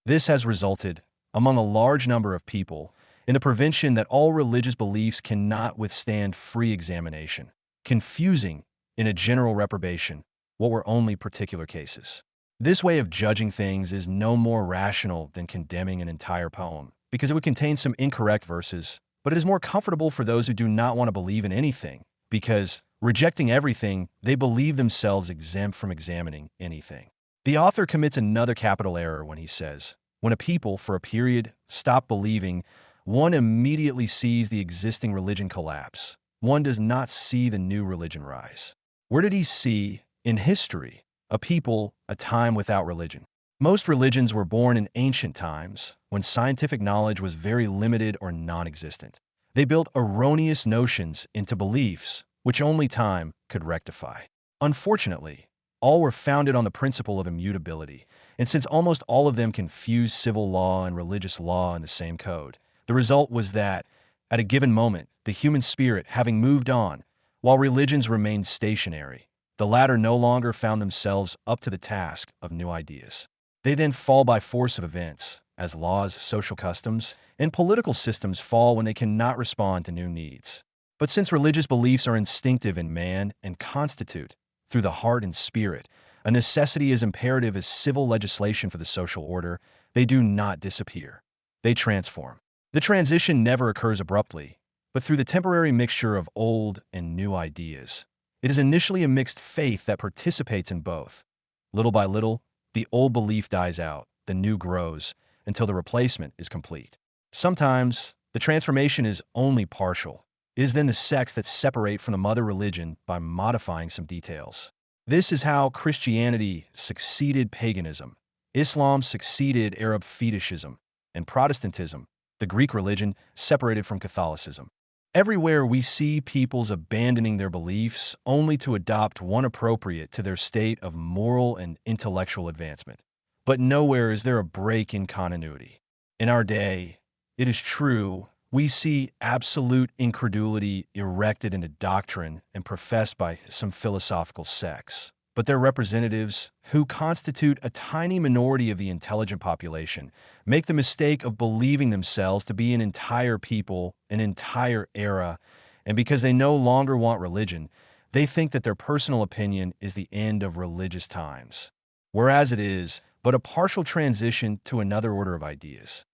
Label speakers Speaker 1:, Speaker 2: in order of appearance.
Speaker 1: This has resulted, among a large number of people, in the prevention that all religious beliefs cannot withstand free examination, confusing, in a general reprobation, what were only particular cases. This way of judging things is no more rational than condemning an entire poem, because it would contain some incorrect verses, but it is more comfortable for those who do not want to believe in anything, because, rejecting everything, they believe themselves exempt from examining anything. The author commits another capital error when he says, when a people, for a period, stop believing, one immediately sees the existing religion collapse. One does not see the new religion rise. Where did he see, in history, a people, a time without religion? Most religions were born in ancient times, when scientific knowledge was very limited or non-existent. They built erroneous notions into beliefs, which only time could rectify. Unfortunately, all were founded on the principle of immutability, and since almost all of them confuse civil law and religious law in the same code, the result was that, at a given moment, the human spirit having moved on, while religions remained stationary, the latter no longer found themselves up to the task of new ideas. They then fall by force of events, as laws, social customs, and political systems fall when they cannot respond to new needs. But since religious beliefs are instinctive in man and constitute, through the heart and spirit, a necessity as imperative as civil legislation for the social order, they do not disappear. They transform. The transition never occurs abruptly, but through the temporary mixture of old and new ideas. It is initially a mixed faith that participates in both. Little by little, the old belief dies out, the new grows, until the replacement is complete. Sometimes, the transformation is only partial. It is then the sects that separate from the mother religion by modifying some details. This is how Christianity succeeded paganism, Islam succeeded Arab fetishism, and Protestantism, the Greek religion, separated from Catholicism. Everywhere we see peoples abandoning their beliefs only to adopt one appropriate to their state of moral and intellectual advancement. But nowhere is there a break in continuity. In our day, it is true, we see absolute incredulity erected into doctrine and professed by some philosophical sects. But their representatives, who constitute a tiny minority of the intelligent population, make the mistake of believing themselves to be an entire people, an entire era, and because they no longer want religion, they think that their personal opinion is the end of religious times, whereas it is but a partial transition to another order of ideas.